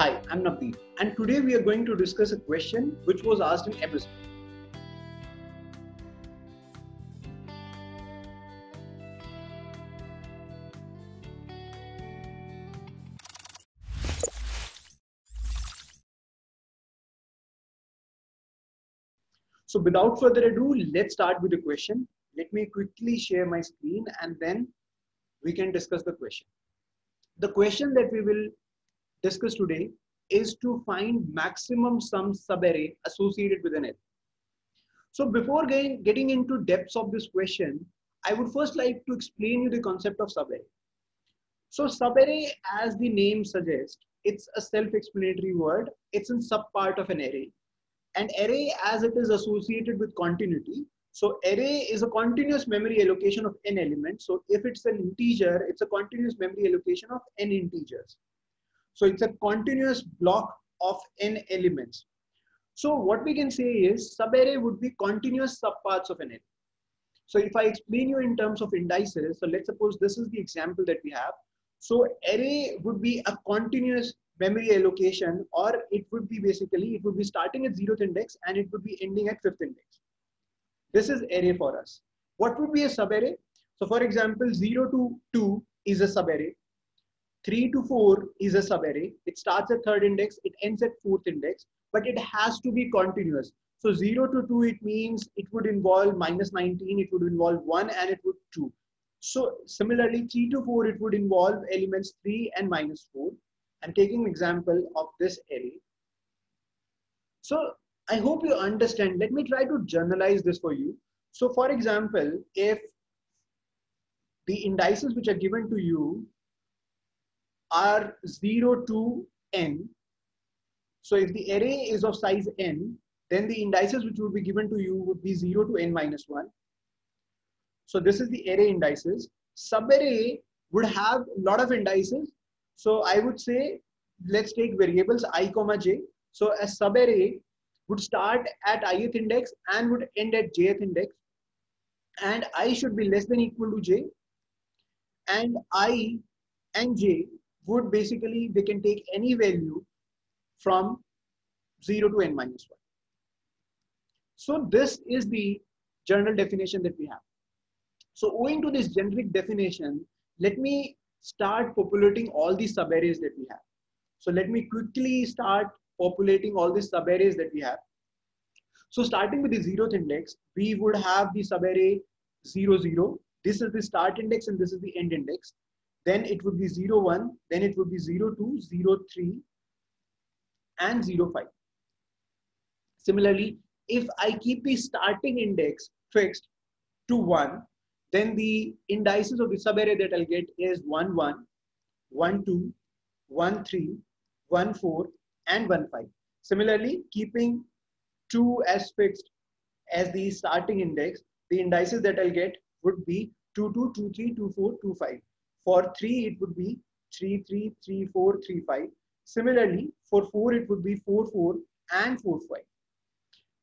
Hi, I'm Navdeep, and today we are going to discuss a question which was asked in episode. So without further ado, let's start with the question. Let me quickly share my screen and then we can discuss the question. The question that we will discuss today is to find maximum sum subarray associated with an array. So before getting into depths of this question, I would first like to explain you the concept of subarray. So subarray, as the name suggests, it's a self-explanatory word. It's a subpart of an array. An array, as it is associated with continuity. So array is a continuous memory allocation of n elements. So if it's an integer, it's a continuous memory allocation of n integers. So it's a continuous block of n elements. So what we can say is subarray would be continuous subparts of an array. So if I explain you in terms of indices, so let's suppose this is the example that we have. So array would be a continuous memory allocation, or it would be basically, it would be starting at 0th index and it would be ending at 5th index. This is array for us. What would be a subarray? So for example, 0 to 2 is a subarray. 3 to 4 is a subarray. It starts at 3rd index, it ends at 4th index, but it has to be continuous. So 0 to 2, it means it would involve minus 19, it would involve 1 and it would 2. So similarly, 3 to 4, it would involve elements 3 and minus 4. I'm taking an example of this array. So I hope you understand. Let me try to generalize this for you. So for example, if the indices which are given to you are 0 to n. So if the array is of size n, then the indices which would be given to you would be 0 to n minus 1. So this is the array indices. Subarray would have a lot of indices. So I would say, let's take variables I comma j. So a subarray would start at ith index and would end at jth index. And I should be less than equal to j. And I and j would basically, they can take any value from 0 to n minus 1. So this is the general definition that we have. So owing to this generic definition, let me start populating all the subarrays that we have. So let me quickly start populating all the subarrays that we have. So starting with the 0th index, we would have the subarray 0, 0. This is the start index and this is the end index. Then it would be 0, 1, then it would be 0, 2, 0, 3, and 0, 5. Similarly, if I keep the starting index fixed to 1, then the indices of the subarray that I'll get is 1, 1, 1, 2, 1, 3, 1, 4, and 1, 5. Similarly, keeping 2 as fixed as the starting index, the indices that I'll get would be 2, 2, 2, 3, 2, 4, 2, 5. For 3, it would be 3, 3, 3, 4, 3, 5. Similarly, for 4, it would be 4, 4, and 4, 5.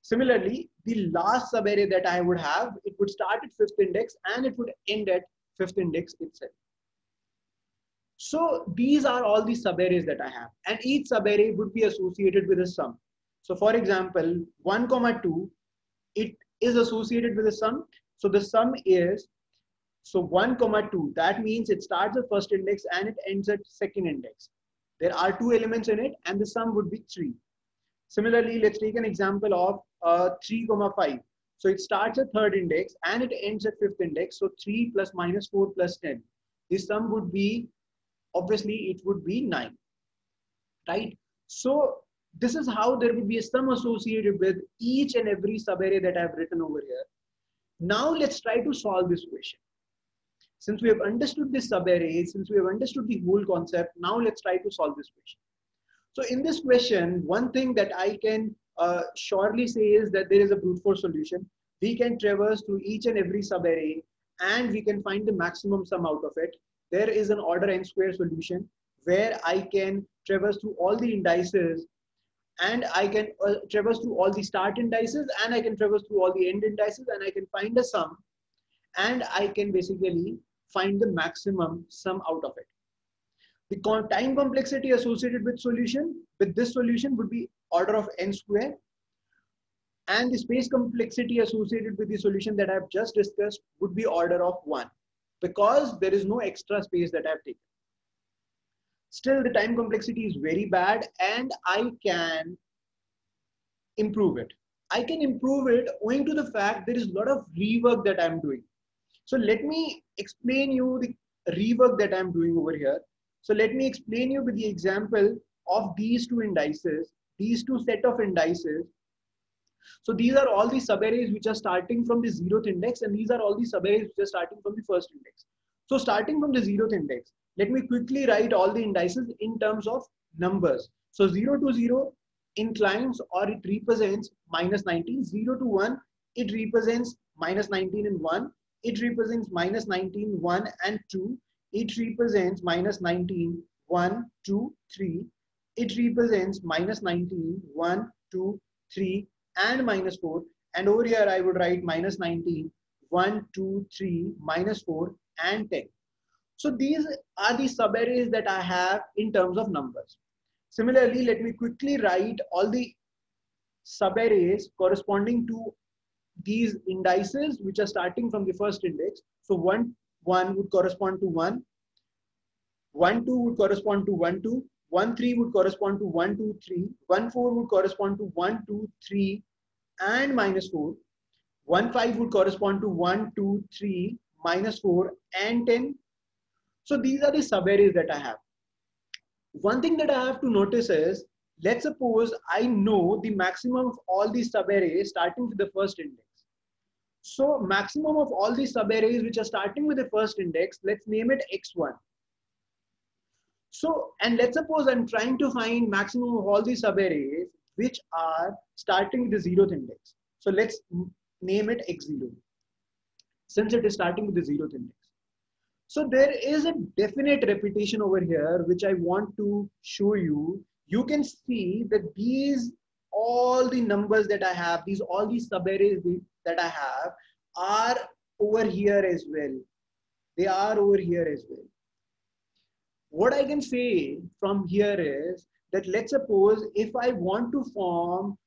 Similarly, the last subarray that I would have, it would start at 5th index and it would end at 5th index itself. So these are all the subarrays that I have, and each subarray would be associated with a sum. So for example, 1, 2, it is associated with a sum. So the sum is, so 1, 2, that means it starts at 1st index and it ends at 2nd index. There are 2 elements in it and the sum would be 3. Similarly, let's take an example of 3, 5. So it starts at 3rd index and it ends at 5th index. So 3 plus minus 4 plus 10. The sum would be, obviously, it would be 9, right? So this is how there would be a sum associated with each and every subarray that I've written over here. Now let's try to solve this question. Since we have understood this subarray, since we have understood the whole concept, now let's try to solve this question. So in this question, one thing that I can surely say is that there is a brute force solution. We can traverse through each and every subarray and we can find the maximum sum out of it. There is an order n square solution where I can traverse through all the indices and I can traverse through all the start indices and I can traverse through all the end indices and I can find a sum and I can basically find the maximum sum out of it. The time complexity associated with this solution would be order of n square, and the space complexity associated with the solution that I've just discussed would be order of 1, because there is no extra space that I've taken. Still, the time complexity is very bad, and I can improve it. I can improve it owing to the fact there is a lot of rework that I'm doing. So let me explain you the rework that I'm doing over here. So let me explain you with the example of these two indices, these two set of indices. So these are all the subarrays which are starting from the 0th index, and these are all the subarrays which are starting from the first index. So starting from the 0th index, let me quickly write all the indices in terms of numbers. So 0 to 0 inclines, or it represents minus 19. 0 to 1, it represents minus 19 and 1. It represents minus 19, 1 and 2. It represents minus 19, 1, 2, 3. It represents minus 19, 1, 2, 3 and minus 4. And over here I would write minus 19, 1, 2, 3, minus 4 and 10. So these are the subarrays that I have in terms of numbers. Similarly, let me quickly write all the subarrays corresponding to these indices which are starting from the first index. So 1, 1 would correspond to 1, 1, 2 would correspond to 1, 2, 1, 3 would correspond to 1, 2, 3, 1, 4 would correspond to 1, 2, 3 and minus 4, 1, 5 would correspond to 1, 2, 3, minus 4 and 10. So these are the subarrays that I have. One thing that I have to notice is, let's suppose I know the maximum of all these subarrays starting with the first index. So maximum of all these subarrays which are starting with the first index, let's name it x1. So, and let's suppose I'm trying to find maximum of all these subarrays which are starting with the 0th index. So let's name it x0, since it is starting with the 0th index. So there is a definite repetition over here, which I want to show you. You can see that these, all the numbers that I have, all these subarrays that I have are over here as well. They are over here as well. What I can say from here is that, let's suppose if I want to form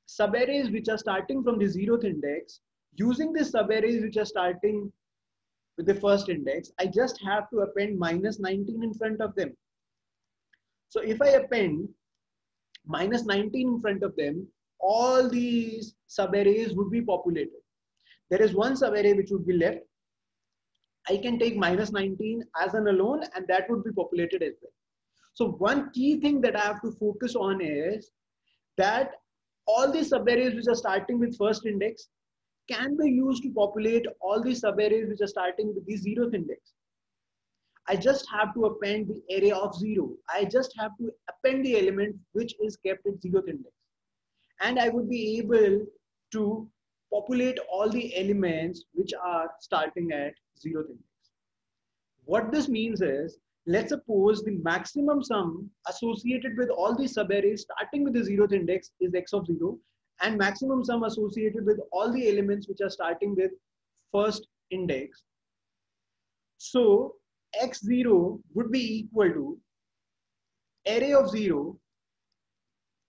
subarrays which are starting from the 0th index, using the subarrays which are starting with the first index, I just have to append minus 19 in front of them. So if I append minus 19 in front of them, all these subarrays would be populated. There is one subarray which would be left. I can take minus 19 as an alone, and that would be populated as well. So one key thing that I have to focus on is that all these subarrays which are starting with first index can be used to populate all the subarrays which are starting with the 0th index. I just have to append the array of 0. I just have to append the element which is kept at 0th index. And I would be able to populate all the elements which are starting at 0th index. What this means is, let's suppose the maximum sum associated with all the subarrays starting with the 0th index is x of 0, and maximum sum associated with all the elements which are starting with first index. So x0 would be equal to array of 0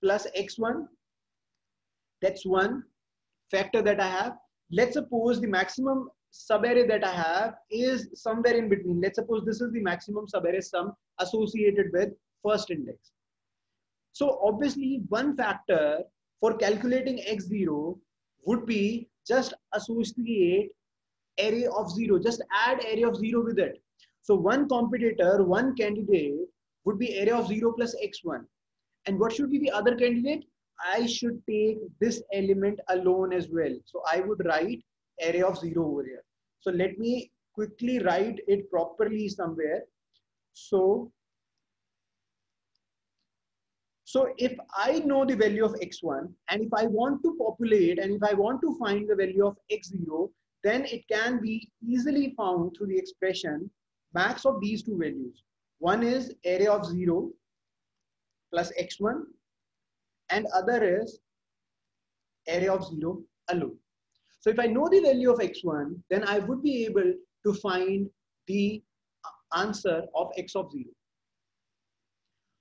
plus x1. That's one factor that I have. Let's suppose the maximum subarray that I have is somewhere in between. Let's suppose this is the maximum subarray sum associated with first index. So obviously one factor for calculating x0 would be just associate array of 0, just add array of 0 with it. So one competitor, one candidate would be array of 0 plus x1. And what should be the other candidate? I should take this element alone as well. So I would write array of 0 over here. So let me quickly write it properly somewhere. So if I know the value of x1, and if I want to populate, and if I want to find the value of x0, then it can be easily found through the expression max of these two values. One is array of 0 plus x1, and other is array of 0 alone. So if I know the value of x1, then I would be able to find the answer of x of 0.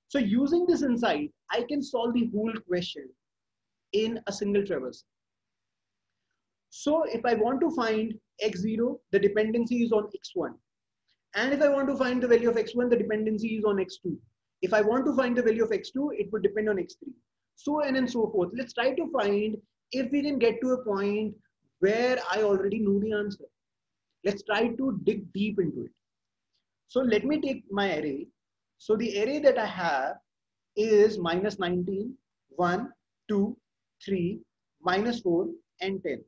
So using this insight, I can solve the whole question in a single traversal. So if I want to find x0, the dependency is on x1. And if I want to find the value of x1, the dependency is on x2. If I want to find the value of x2, it would depend on x3. So on and so forth. Let's try to find if we can get to a point where I already know the answer. Let's try to dig deep into it. So let me take my array. So the array that I have is minus 19, 1, 2, 3, minus 4, and 10.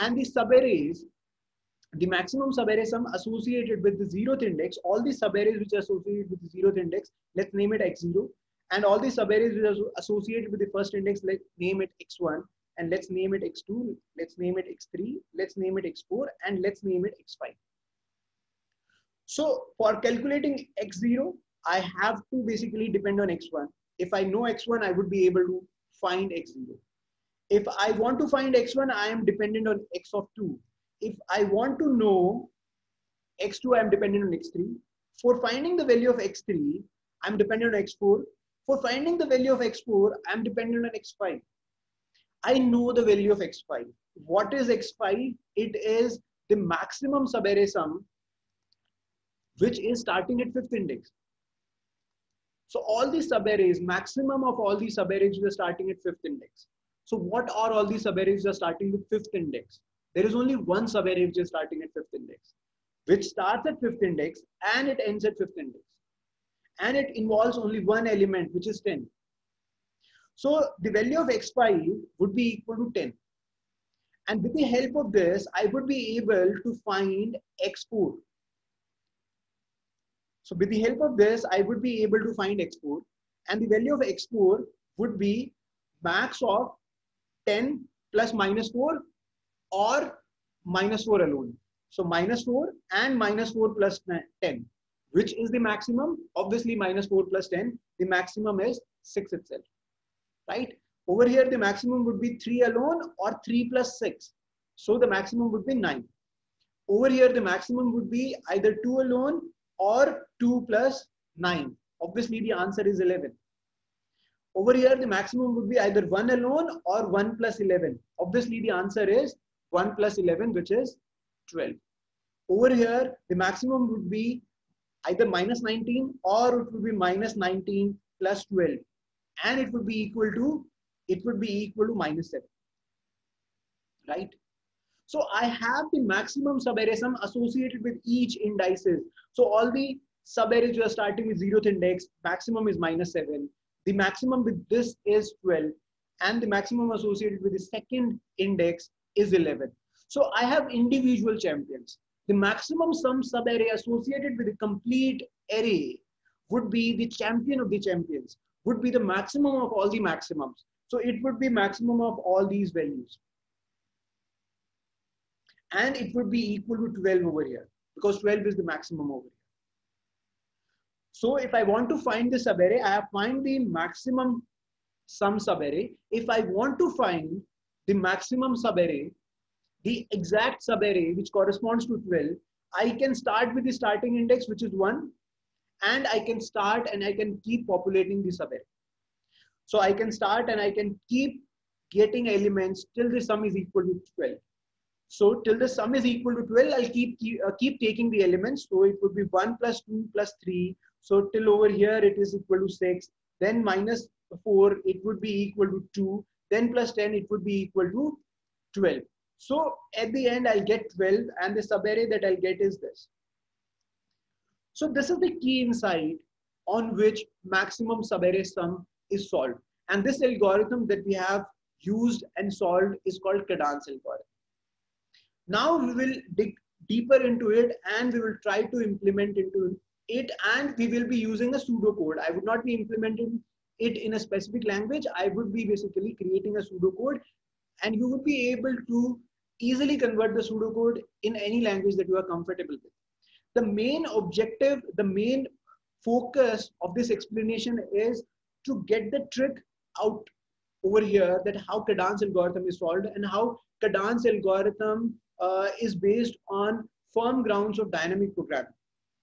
And the subarrays, the maximum subarray sum associated with the 0th index, all the subarrays which are associated with the 0th index, let's name it x0. And all the subarrays which are associated with the first index, let's name it x1. And let's name it x2, let's name it x3, let's name it x4, and let's name it x5. So for calculating x0, I have to basically depend on x1. If I know x1, I would be able to find x0. If I want to find x1, I am dependent on x of 2. If I want to know x2, I am dependent on x3. For finding the value of x3, I am dependent on x4. For finding the value of x4, I am dependent on x5. I know the value of x5. What is x5? It is the maximum subarray sum, which is starting at 5th index. So all these subarrays, maximum of all these subarrays are starting at 5th index. So what are all these subarrays are starting with 5th index? There is only one subarray which is starting at 5th index, which starts at 5th index and it ends at 5th index. And it involves only one element, which is 10. So the value of x5 would be equal to 10. And with the help of this, I would be able to find x4. So with the help of this, I would be able to find x4. And the value of x4 would be max of 10 plus minus 4 or minus 4 alone. So minus 4 and minus 4 plus 10. Which is the maximum? Obviously minus 4 plus 10. The maximum is 6 itself. Right? Over here, the maximum would be 3 alone or 3 plus 6. So the maximum would be 9. Over here, the maximum would be either 2 alone or 2 plus 9. Obviously, the answer is 11. Over here, the maximum would be either 1 alone or 1 plus 11. Obviously, the answer is 1 plus 11, which is 12. Over here, the maximum would be either minus 19 or it would be minus 19 plus 12. And it would be equal to minus 7. Right? So I have the maximum subarray sum associated with each indices. So all the subarrays you are starting with 0th index, maximum is minus 7. The maximum with this is 12. And the maximum associated with the second index is 11. So I have individual champions. The maximum sum subarray associated with the complete array would be the champion of the champions, would be the maximum of all the maximums. So it would be maximum of all these values. And it would be equal to 12 over here because 12 is the maximum over here. So if I want to find the subarray, I have find the maximum sum subarray. If I want to find the maximum subarray, the exact subarray which corresponds to 12, I can start with the starting index, which is 1, and I can start and I can keep populating the subarray. So I can start and I can keep getting elements till the sum is equal to 12. So till the sum is equal to 12, I'll keep taking the elements. So it would be 1 plus 2 plus 3. So till over here, it is equal to 6. Then minus 4, it would be equal to 2. Then plus 10, it would be equal to 12. So at the end, I'll get 12 and the subarray that I'll get is this. So this is the key insight on which maximum subarray sum is solved. And this algorithm that we have used and solved is called Cadence algorithm. Now we will dig deeper into it and we will try to implement into it, and we will be using a pseudocode. I would not be implementing it in a specific language. I would be basically creating a pseudocode and you would be able to easily convert the pseudocode in any language that you are comfortable with. The main objective, the main focus of this explanation is to get the trick out over here, that how Cadence algorithm is solved and how Cadence algorithm is based on firm grounds of dynamic programming.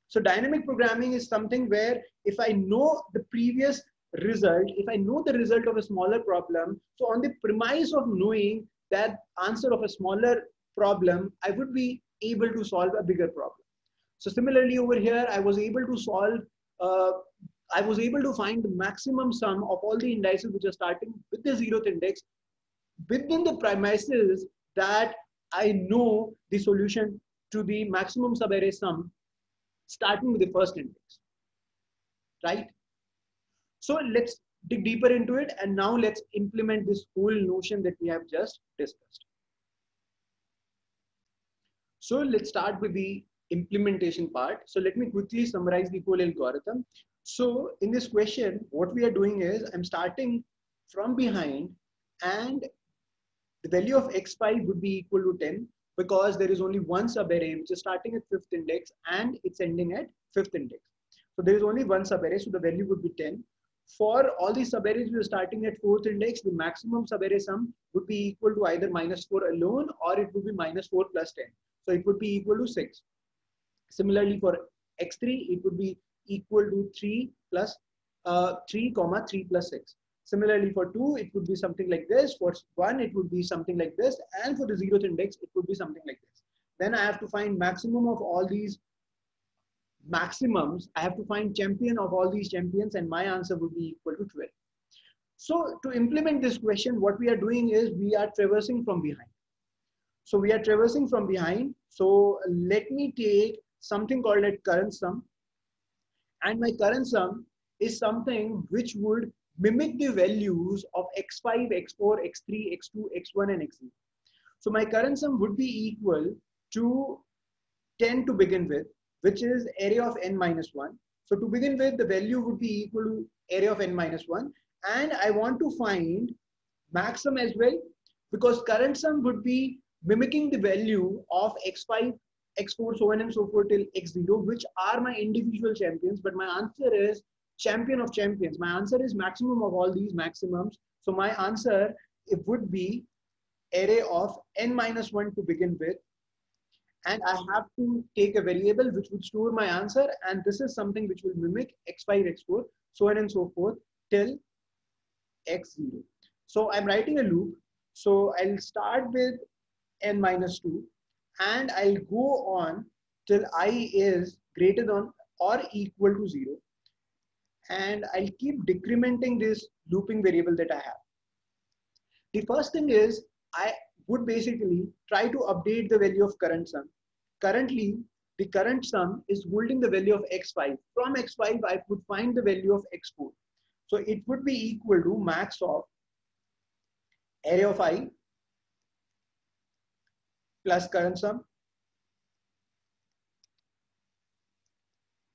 So dynamic programming is something where if I know the previous result, if I know the result of a smaller problem, so on the premise of knowing that answer of a smaller problem, I would be able to solve a bigger problem. So similarly over here, I was able to solve, uh, I was able to find the maximum sum of all the indices which are starting with the 0th index within the premises that I know the solution to the maximum subarray sum starting with the first index, right? So let's dig deeper into it, and now let's implement this whole notion that we have just discussed. So let's start with the implementation part. So let me quickly summarize the whole algorithm. So in this question, what we are doing is I'm starting from behind, and the value of x5 would be equal to 10 because there is only one subarray which is starting at 5th index and it's ending at 5th index. So there is only one subarray, so the value would be 10. For all these subarrays we are starting at 4th index, the maximum subarray sum would be equal to either -4 alone or it would be -4 plus 10. So it would be equal to 6. Similarly for x3, it would be equal to 3 plus 3 comma 3 plus 6. Similarly for 2, it would be something like this. For 1, it would be something like this. And for the 0th index, it would be something like this. Then I have to find maximum of all these maximums. I have to find champion of all these champions, and my answer would be equal to 12. So to implement this question, what we are doing is we are traversing from behind. So we are traversing from behind. So let me take something called a current sum. And my current sum is something which would mimic the values of x5, x4, x3, x2, x1, and x0. So my current sum would be equal to 10 to begin with, which is area of n minus 1. So to begin with, the value would be equal to area of n minus 1. And I want to find max sum as well, because current sum would be mimicking the value of x5, x4, so on and so forth till x0, which are my individual champions. But my answer is champion of champions. My answer is maximum of all these maximums. So my answer, it would be array of n minus 1 to begin with. And I have to take a variable which would store my answer. And this is something which will mimic x5, x4, so on and so forth till x0. So I'm writing a loop. So I'll start with n minus 2 and I'll go on till I is greater than or equal to 0. And I'll keep decrementing this looping variable that I have. The first thing is I would basically try to update the value of current sum. Currently, the current sum is holding the value of x5. From x5, I would find the value of x4. So it would be equal to max of array of I plus current sum,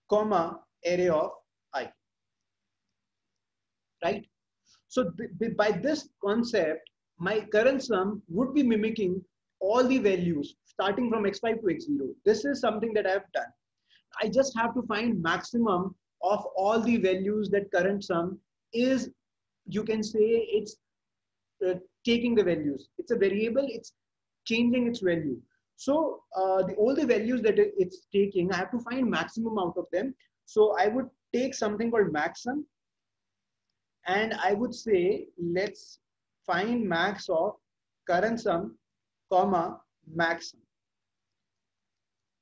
comma array of I, right? So by this concept, my current sum would be mimicking all the values starting from x5 to x0. This is something that I have done. I just have to find maximum of all the values that current sum is, you can say it's taking the values. It's a variable, it's changing its value. So all the values that it's taking, I have to find maximum out of them. So I would take something called maxsum, and I would say, let's find max of current sum, comma, maxsum.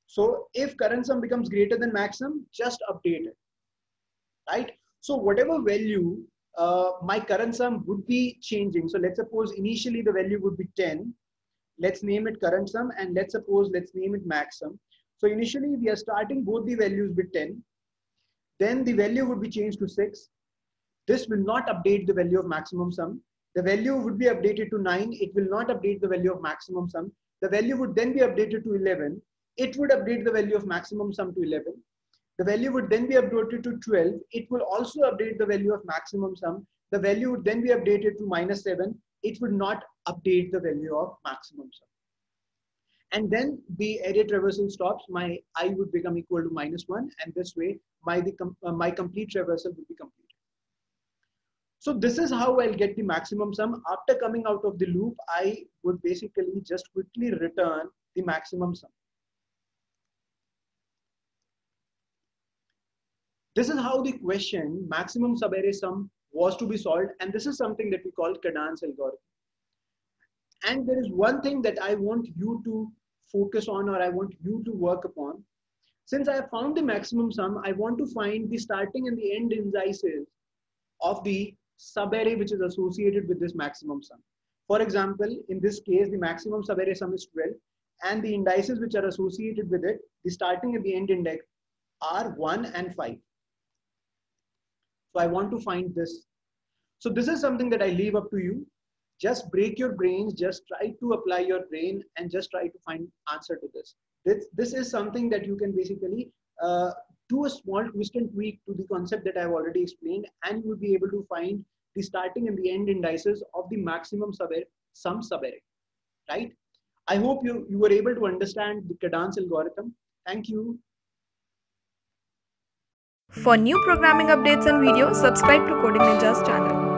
So if current sum becomes greater than maxsum, just update it, right? So whatever value my current sum would be changing. So let's suppose initially the value would be 10. Let's name it current sum, and let's name it maxsum. So initially we are starting both the values with 10. Then the value would be changed to 6. This will not update the value of maximum sum. The value would be updated to 9. It will not update the value of maximum sum. The value would then be updated to 11. It would update the value of maximum sum to 11. The value would then be updated to 12. It will also update the value of maximum sum. The value would then be updated to -7. It would not update the value of maximum sum. And then the array traversal stops. My I would become equal to -1. And this way, my complete traversal would be completed. So this is how I'll get the maximum sum. After coming out of the loop, I would basically just quickly return the maximum sum. This is how the question maximum subarray sum was to be solved, and this is something that we call Cadence algorithm. And there is one thing that I want you to focus on, or I want you to work upon. Since I have found the maximum sum, I want to find the starting and the end indices of the subarray which is associated with this maximum sum. For example, in this case, the maximum subarray sum is 12, and the indices which are associated with it, the starting and the end index, are 1 and 5. So I want to find this. So this is something that I leave up to you. Just break your brains, just try to apply your brain and just try to find answer to this. This is something that you can basically do a small twist and tweak to the concept that I've already explained, and you will be able to find the starting and the end indices of the maximum sum subarray, right? I hope you were able to understand the Cadence algorithm. Thank you. For new programming updates and videos, subscribe to Coding Ninjas channel.